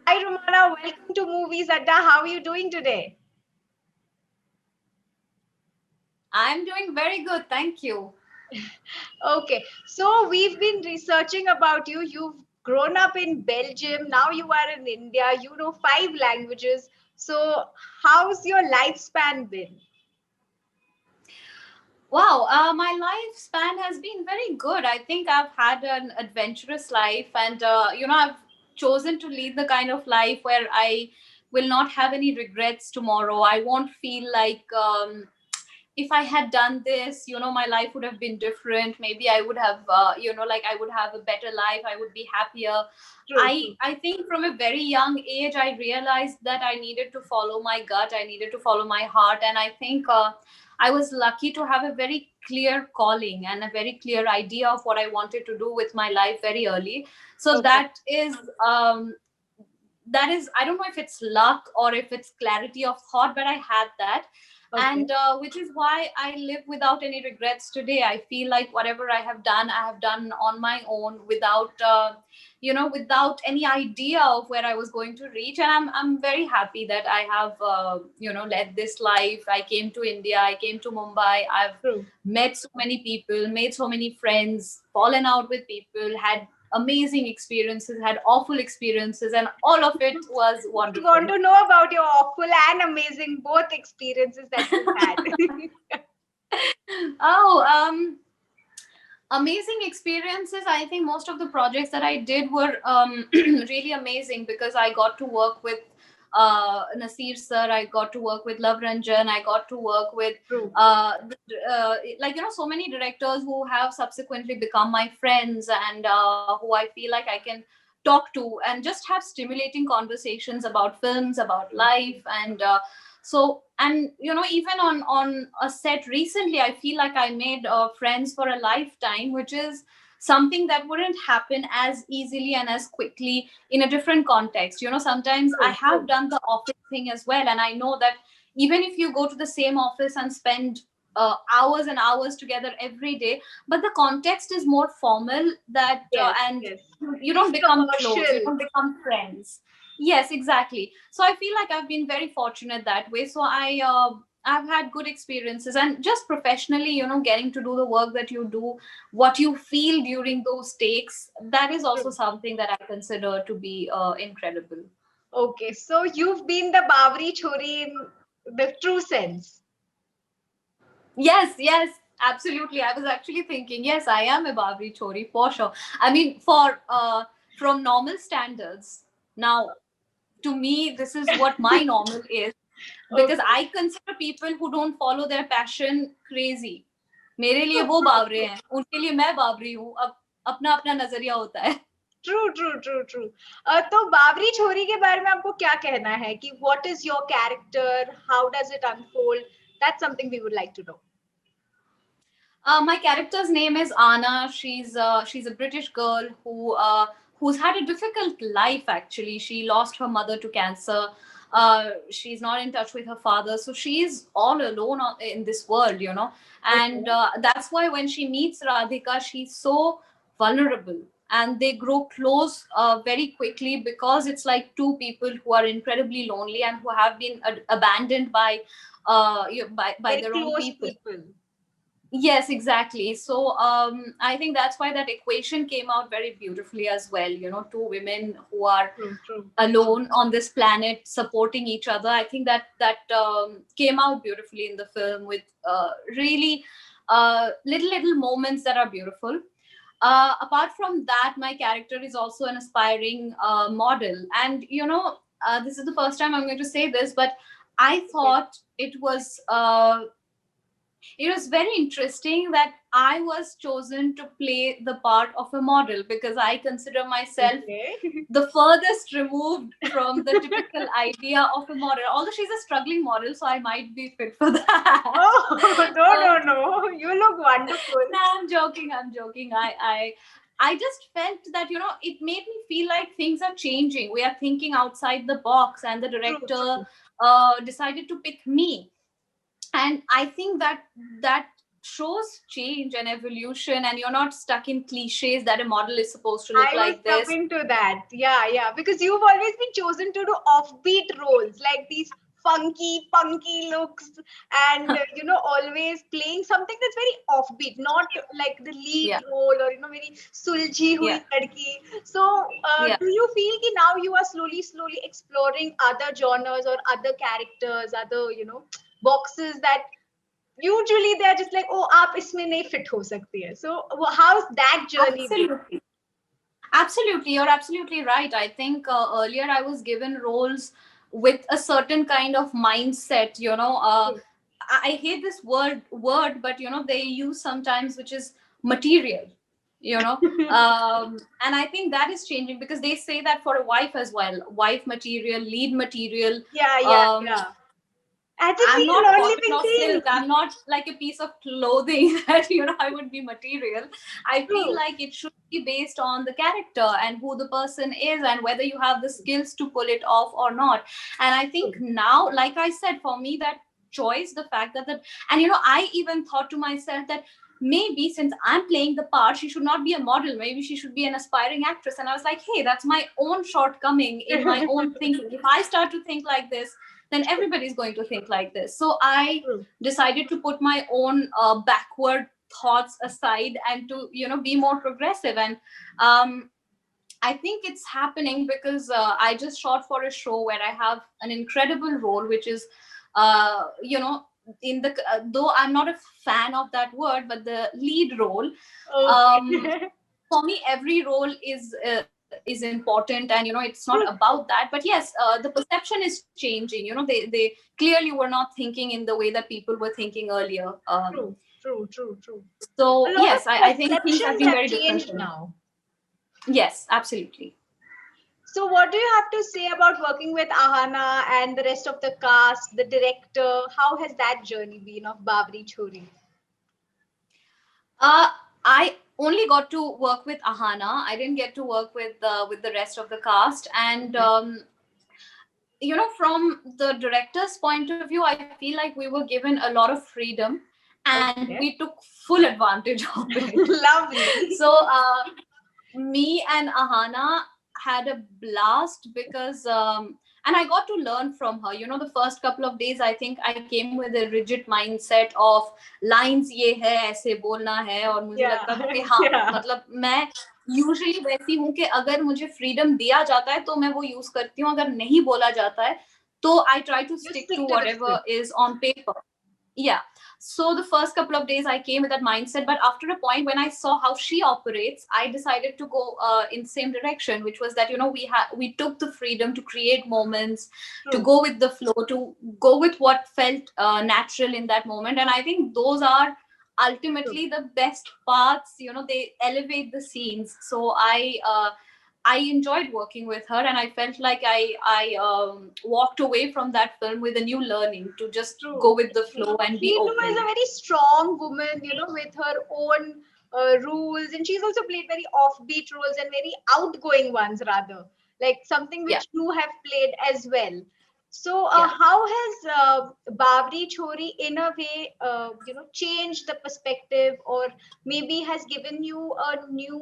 Hi, Rumana. Welcome to Movies, Adda. How are you doing today? I'm doing very good, thank you. Okay, so we've been researching about you. You've grown up in Belgium. Now you are in India. You know five languages. So, how's your lifespan been? Wow, my lifespan has been very good. I think I've had an adventurous life, and I've chosen to lead the kind of life where I will not have any regrets tomorrow. I won't feel like if I had done this, my life would have been different. Maybe I would have, like I would have a better life. I would be happier. True, I true. I think from a very young age, I realized that I needed to follow my gut. I needed to follow my heart, and I think I was lucky to have a very clear calling and a very clear idea of what I wanted to do with my life very early. So Okay, that is, I don't know if it's luck or if it's clarity of thought, but I had that. okay. And which is why I live without any regrets today. I feel like whatever I have done, I have done on my own, without without any idea of where I was going to reach. And I'm very happy that I have led this life. I came to India, I came to Mumbai. I've True. met so many people, made so many friends, fallen out with people, had amazing experiences, had awful experiences, and all of it was We want wonderful. to know about your awful and amazing both experiences that you've had. Oh, amazing experiences. I think most of the projects that I did were really amazing, because I got to work with Nasir sir, I got to work with Love Ranjan, I got to work with True. so many directors who have subsequently become my friends, and who I feel like I can talk to and just have stimulating conversations about films, about True. life. And and even on a set recently, I feel like I made friends for a lifetime, which is something that wouldn't happen as easily and as quickly in a different context. Sometimes I True. have True. done the office thing as well, and I know that even if you go to the same office and spend hours and hours together every day, but the context is more formal, that Yes, and yes. you don't It's become close, you commercial. don't become friends. Yes, exactly. So I feel like I've been very fortunate that way. So I've had good experiences, and just professionally, getting to do the work that you do, what you feel during those takes, that is also True. something that I consider to be incredible. Okay, so you've been the Bawri Chhori in the true sense. Yes, yes, absolutely. I was actually thinking, yes, I am a Bawri Chhori for sure. I mean, for from normal standards. Now, to me, this is what my normal is, because Okay. I consider people who don't follow their passion crazy. मेरे लिए True, वो true, बावरे true. हैं, उनके लिए मैं बावरी हूँ. अब अपना अपना नजरिया होता है. True, true, true, true. तो बावरी छोरी के बारे में आपको क्या कहना है कि what is your character? How does it unfold? That's something we would like to know. My character's name is Aahana. She's a British girl who's had a difficult life. Actually, she lost her mother to cancer. She's not in touch with her father, so she's all alone in this world, And Okay. that's why when she meets Radhika, she's so vulnerable, and they grow close very quickly, because it's like two people who are incredibly lonely and who have been abandoned by by Very their own close people. people. Yes, exactly. So I think that's why that equation came out very beautifully as well. Two women who are True, true. alone on this planet supporting each other. I think that came out beautifully in the film, with really little moments that are beautiful. Apart from that, my character is also an aspiring model, and this is the first time I'm going to say this, but I Okay. thought it was very interesting that I was chosen to play the part of a model, because I consider myself Okay. the furthest removed from the typical idea of a model. Although she's a struggling model, so I might be fit for that. Oh, no, uh, no, no. You look wonderful. no, I'm joking. I'm joking. I just felt that it made me feel like things are changing. We are thinking outside the box, and the True, director true. decided to pick me. And I think that shows change and evolution, and you're not stuck in cliches that a model is supposed to look I was like this. coming to that. Yeah, yeah. Because you've always been chosen to do offbeat roles, like these funky, punky looks, and always playing something that's very offbeat, not like the lead Yeah, role or very sulji hui yeah, ladki. So, yeah. do you feel that now you are slowly exploring other genres or other characters, other boxes that usually they're just like, oh, आप इसमें नहीं fit हो सकती है. So, how's that journey been? Absolutely. Absolutely, you're absolutely right. I think earlier I was given roles with a certain kind of mindset. I hate this word, but they use sometimes, which is material. You know, and I think that is changing because they say that for a wife as well, wife material, lead material. Yeah, yeah, Um, yeah. As if I'm we not non cotton living or silk. things. I'm not like a piece of clothing that I would be material. I feel True. like it should be based on the character and who the person is and whether you have the skills to pull it off or not. And I think True. now, like I said, for me, that choice, the fact that and I even thought to myself that maybe since I'm playing the part, she should not be a model. Maybe she should be an aspiring actress. And I was like, hey, that's my own shortcoming in my own thinking. If I start to think like this, then everybody's going to think like this. So I True. decided to put my own backward thoughts aside and to be more progressive. And I think it's happening because I just shot for a show where I have an incredible role, which is in the though I'm not a fan of that word, but the lead role. um, Okay. for me every role is important, and it's not True. about that. But yes, the perception is changing. They clearly were not thinking in the way that people were thinking earlier. True. True. True. True. A So lot yes, I of think things have perceptions been have very different changed for me. now. Yes, absolutely. So, what do you have to say about working with Ahana and the rest of the cast, the director? How has that journey been of Bawri Chhori? I only got to work with Ahana. I didn't get to work with the rest of the cast. And Okay. from the director's point of view, I feel like we were given a lot of freedom, and we Okay. took full advantage of it. Lovely. So me and Ahana had a blast because and I got to learn from her. The first couple of days, I think I came with a rigid mindset of lines ये है ऐसे बोलना है, और मुझे Yeah. लगता था कि हाँ, Yeah. मतलब मैं यूजुअली वैसी हूँ कि अगर मुझे फ्रीडम दिया जाता है तो मैं वो यूज करती हूँ, अगर नहीं बोला जाता है तो I try to You stick stick to to the whatever script. is on paper. Yeah. So the first couple of days I came with that mindset, but after a point when I saw how she operates, I decided to go in the same direction, which was that we took the freedom to create moments, to True. go with the flow, to go with what felt natural in that moment. And I think those are True. ultimately the best parts. They elevate the scenes. So I enjoyed working with her, and I felt like I walked away from that film with a new learning to just go True. with the flow and be She too is a open. very strong woman, with her own rules, and she's also played very offbeat roles and very outgoing ones, rather, like something Yeah, which you have played as well. So, yeah. how has Bawri Chhori, in a way, changed the perspective, or maybe has given you a new,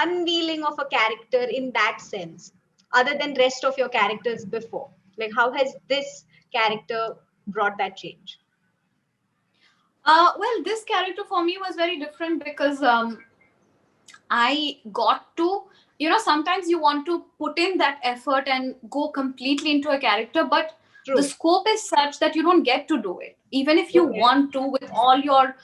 unveiling of a character in that sense, other than rest of your characters before? Like, how has this character brought that change? Well, this character for me was very different because I got to, sometimes you want to put in that effort and go completely into a character, but the True. scope is such that you don't get to do it. Even if you Okay. want to, with all your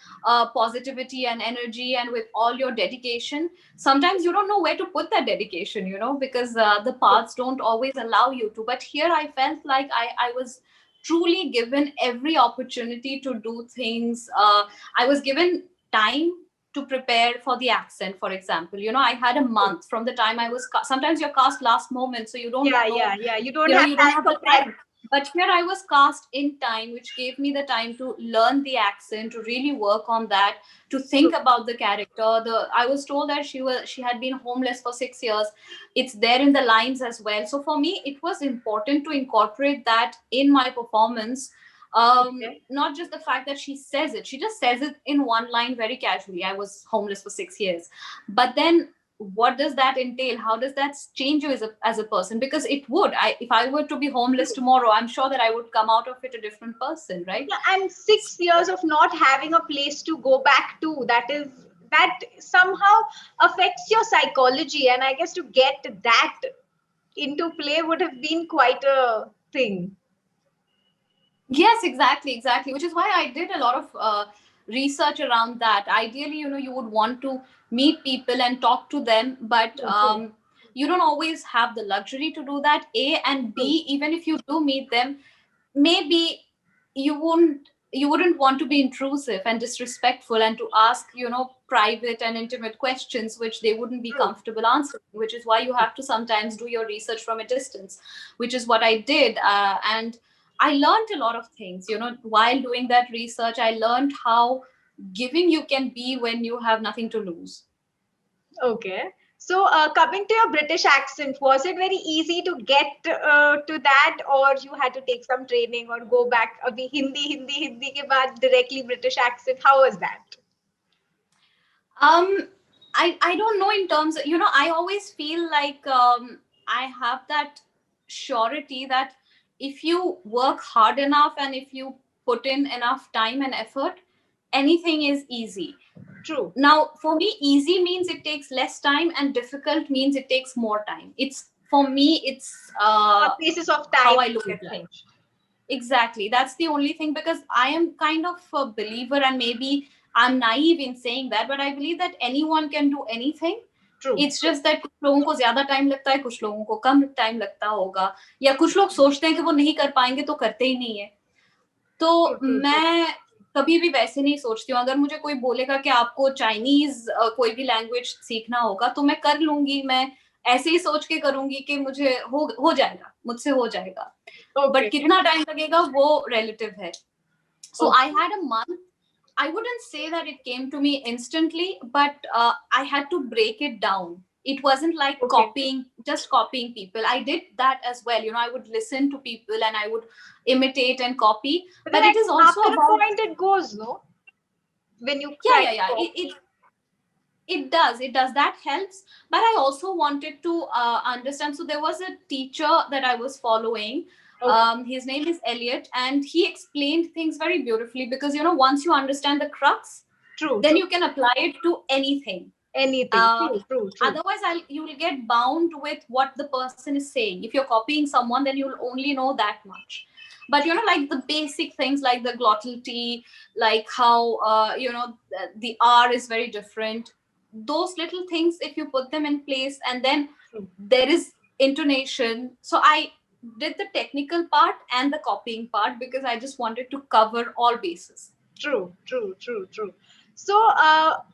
positivity and energy and with all your dedication, sometimes you don't know where to put that dedication, because the True. paths don't always allow you to. But here I felt like I was truly given every opportunity to do things. I was given time to prepare for the accent, for example. I had a True. month from the time I was sometimes you're cast last moment, so you don't Yeah, know, yeah, yeah. You don't have you don't time have for the prep. time. But here I was cast in time, which gave me the time to learn the accent, to really work on that, to True. think about the character. I was told that she had been homeless for 6 years. It's there in the lines as well. So for me it was important to incorporate that in my performance, Okay. Not just the fact that she says it, she just says it in one line very casually. I was homeless for 6 years. But then what does that entail? How does that change you as a person? Because it would. If I were to be homeless True. tomorrow, I'm sure that I would come out of it a different person, right? Yeah, and 6 years of not having a place to go back to, that somehow affects your psychology. And I guess to get that into play would have been quite a thing. Yes, exactly, exactly. Which is why I did a lot of research around that. Ideally, you would want to meet people and talk to them, but True, true, you don't always have the luxury to do that. A and true, B, even if you do meet them, maybe you wouldn't want to be intrusive and disrespectful and to ask private and intimate questions which they wouldn't be true. comfortable answering, which is why you have to sometimes do your research from a distance, which is what I did. And I learned a lot of things while doing that research. I learned how giving you can be when you have nothing to lose. Okay. So, coming to your British accent, was it very easy to get to that, or you had to take some training or go back? Abhi Hindi ke baad directly British accent. How was that? um I don't know, in terms of, I always feel like I have that surety that if you work hard enough and if you put in enough time and effort, anything is easy. True. Now for me, easy means it takes less time and difficult means it takes more time. It's, for me, it's A basis of how time I to look get at life. things. Exactly. That's the only thing, because I am kind of a believer, and maybe I'm naive in saying that, but I believe that anyone can do anything. True. It's just that कुछ लोगों को ज्यादा time लगता है, कुछ लोगों को कम time लगता होगा, या कुछ लोग सोचते हैं कि वो नहीं कर पाएंगे तो करते ही नहीं है. True. तो True. True. मैं कभी भी वैसे नहीं सोचती हूँ. अगर मुझे कोई बोलेगा कि आपको चाइनीज कोई भी लैंग्वेज सीखना होगा तो मैं कर लूंगी. मैं ऐसे ही सोच के करूंगी कि मुझे हो जाएगा, मुझसे हो जाएगा. But Okay. कितना टाइम लगेगा वो रिलेटिव है. So I Okay. had a month. I wouldn't say that it came to me instantly, but I had to break it down. It wasn't like Okay. just copying people. I did that as well. I would listen to people and I would imitate and copy. But then But it is after also a about, point, it goes, no? When you yeah, try yeah, to yeah. copy. It does. It does. That helps. But I also wanted to understand. So there was a teacher that I was following. Okay. His name is Elliot, and he explained things very beautifully, because once you understand the crux, True. then True. you can apply it to anything. Anything. Uh, True. True. True. Otherwise, you will get bound with what the person is saying. If you're copying someone, then you'll only know that much. But like the basic things like the glottal T, like how the R is very different. Those little things, if you put them in place, and then True. there is intonation. So I did the technical part and the copying part because I just wanted to cover all bases. True, true, true, true. So,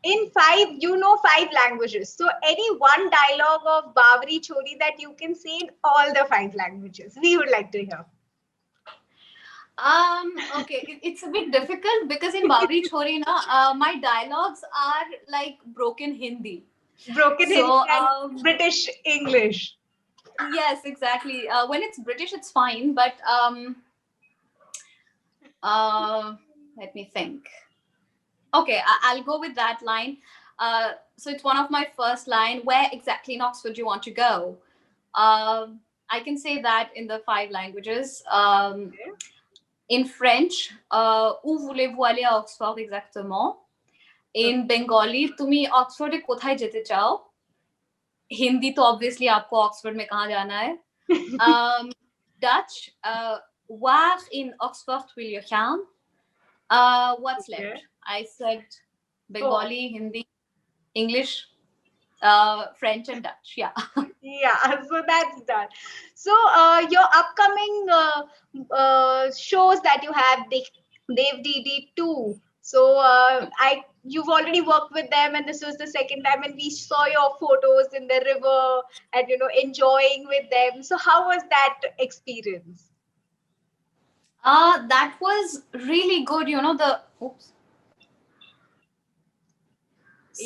in five, five languages. So, any one dialogue of Bawri Chhori that you can say in all the five languages, we would like to hear. Okay, it's a bit difficult because in Bawri Chhori na, my dialogues are like broken Hindi. Broken Hindi So and British English. yes, exactly. When it's British, it's fine, but let me think. Okay, I'll go with that line. So it's one of my first line. Where exactly in Oxford do you want to go? I can say that in the five languages. Okay. In French, où voulez-vous aller à Oxford exactement? In Bengali, তুমি অক্সফোর্ডে কোথায় যেতে চাও? हिंदी तो obviously आपको Oxford में कहाँ जाना है? Dutch, waar in Oxford wil je gaan? What's Okay. left? I said Bengali, Hindi, English, French, and Dutch. Yeah. Yeah, so that's done. So, your upcoming shows that you have, Dev DD2. So, you've already worked with them, and this was the second time, and we saw your photos in the river and enjoying with them. So, how was that experience? That was really good. Oops.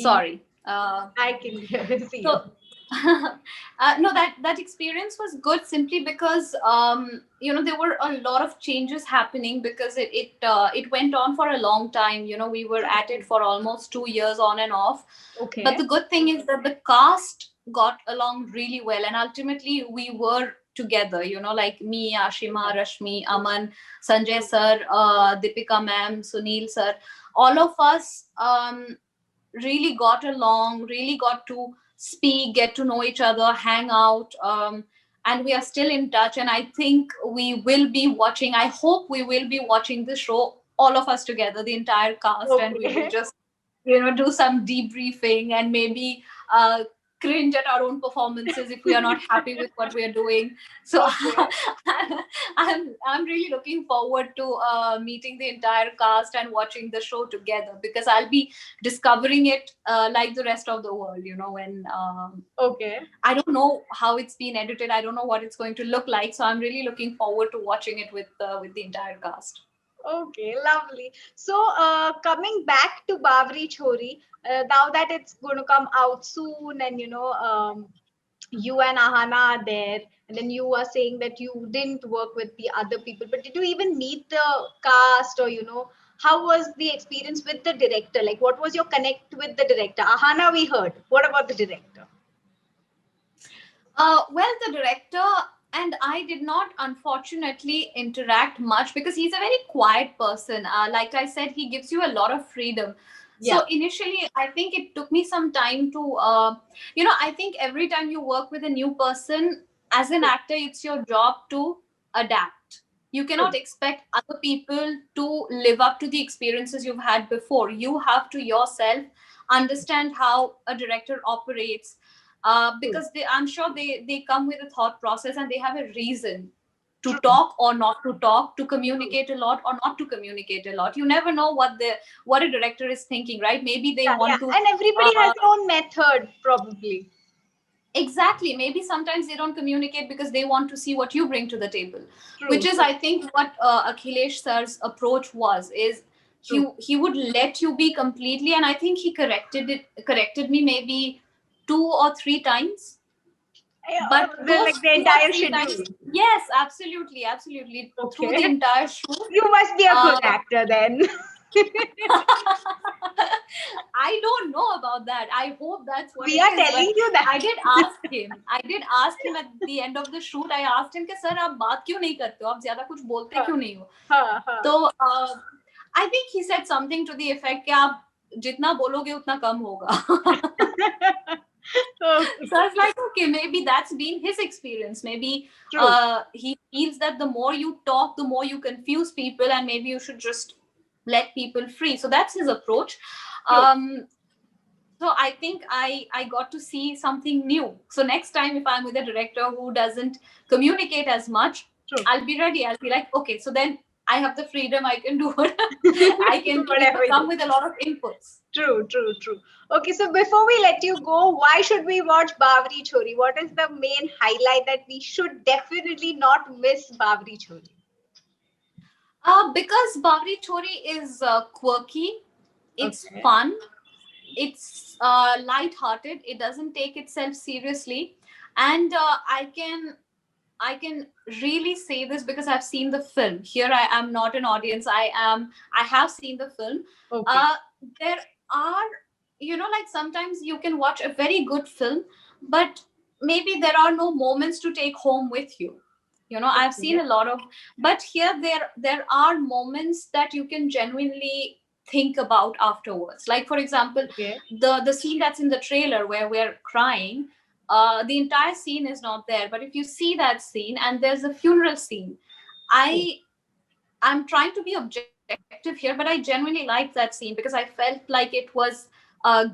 Sorry. I can see So you. No, that experience was good simply because there were a lot of changes happening because it went on for a long time. We were True, at it true. for almost 2 years on and off. But Okay. the good thing is that the cast got along really well, and ultimately we were together. Like me, Ashima, Yeah. Rashmi, Aman, Sanjay sir, Deepika ma'am, Sunil sir, all of us. Really got along, really got to speak, get to know each other, hang out. And we are still in touch. And I think we will be watching, I hope we will be watching the show, all of us together, the entire cast, and we will Okay. just, do some debriefing and maybe cringe at our own performances if we are not happy with what we are doing. So Okay. I'm really looking forward to meeting the entire cast and watching the show together, because I'll be discovering it like the rest of the world. When Okay. I don't know how it's been edited, I don't know what it's going to look like, so I'm really looking forward to watching it with the entire cast. Okay, lovely. So, coming back to Bawri Chhori, now that it's going to come out soon, and you and Ahana are there, and then you are saying that you didn't work with the other people, but did you even meet the cast, or how was the experience with the director? Like, what was your connect with the director? Ahana, we heard. What about the director? Well, the director and I did not unfortunately interact much because he's a very quiet person. Like I said, he gives you a lot of freedom. Yeah, So initially, I think it took me some time to, I think every time you work with a new person, as an true, actor, it's your job to adapt. You cannot true, expect other people to live up to the experiences you've had before. You have to yourself understand how a director operates, true, because I'm sure they come with a thought process and they have a reason to true, talk or not to talk, to true. communicate a lot or not to communicate a lot. You never know what a director is thinking, right? Maybe they Yeah, yeah. want to, And everybody has uh, their own method, probably. exactly, maybe sometimes they don't communicate because they want to see what you bring to the table, which True, is, true, I think, what Akhilesh sir's approach was, is true. he would let you be completely, and I think he corrected me maybe 2 or 3 times. Yeah, But like those the two or entire three schedule. times, yes, absolutely, absolutely, through the Okay. entire shoot. You must be a good uh, actor then. I don't know about that. I hope that's what We it are is. But telling you that. I did ask him at the end of the shoot. I asked him कि sir आप बात क्यों नहीं करते हो, आप ज्यादा कुछ बोलते Huh, क्यों नहीं हो. huh, huh. तो I think he said something to the effect कि आप जितना बोलोगे उतना कम होगा. Okay, So I was like, okay, maybe that's been his experience. Maybe true, he feels that the more you talk, the more you confuse people, and maybe you should just let people free. So that's his approach. true, Um, so I think I got to see something new. So next time, if I'm with a director who doesn't communicate as much, true. I'll be ready. I'll be like, okay, so then I have the freedom. I can do what I can, Whatever come you. with a lot of inputs. True, true, true. Okay, so before we let you go, why should we watch Bawri Chhori? What is the main highlight that we should definitely not miss Bawri Chhori? Because Bawri Chhori is quirky, it's Okay. fun, it's light-hearted. It doesn't take itself seriously, and I can really say this because I've seen the film. Here I am not an audience. I have seen the film. Okay. Uh, there are, like sometimes you can watch a very good film, but maybe there are no moments to take home with you. I've seen Okay. a lot of, but here there are moments that you can genuinely think about afterwards. Like for example, Okay. the scene that's in the trailer where we're crying, the entire scene is not there, but if you see that scene and there's a funeral scene, True. i I'm trying to be objective here, but I genuinely liked that scene because I felt like it was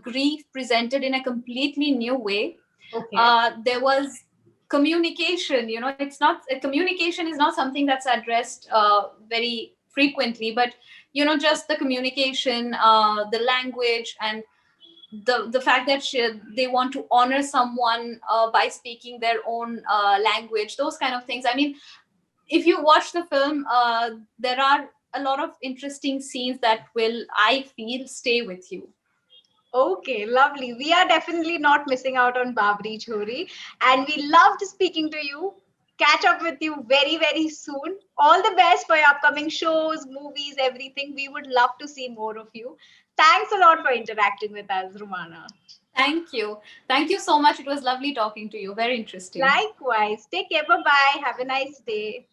grief presented in a completely new way. Okay. There was communication. It's not communication is not something that's addressed very frequently, but just the communication, the language, and the fact that they want to honor someone by speaking their own language, those kind of things. I mean, if you watch the film, there are a lot of interesting scenes that will, I feel, stay with you. Okay, lovely. We are definitely not missing out on Bawri Chhori, and we loved speaking to you. Catch up with you very, very soon. All the best for your upcoming shows, movies, everything. We would love to see more of you. Thanks a lot for interacting with us, Rumana. Thank you. Thank you so much. It was lovely talking to you. Very interesting. Likewise. Take care. Bye bye. Have a nice day.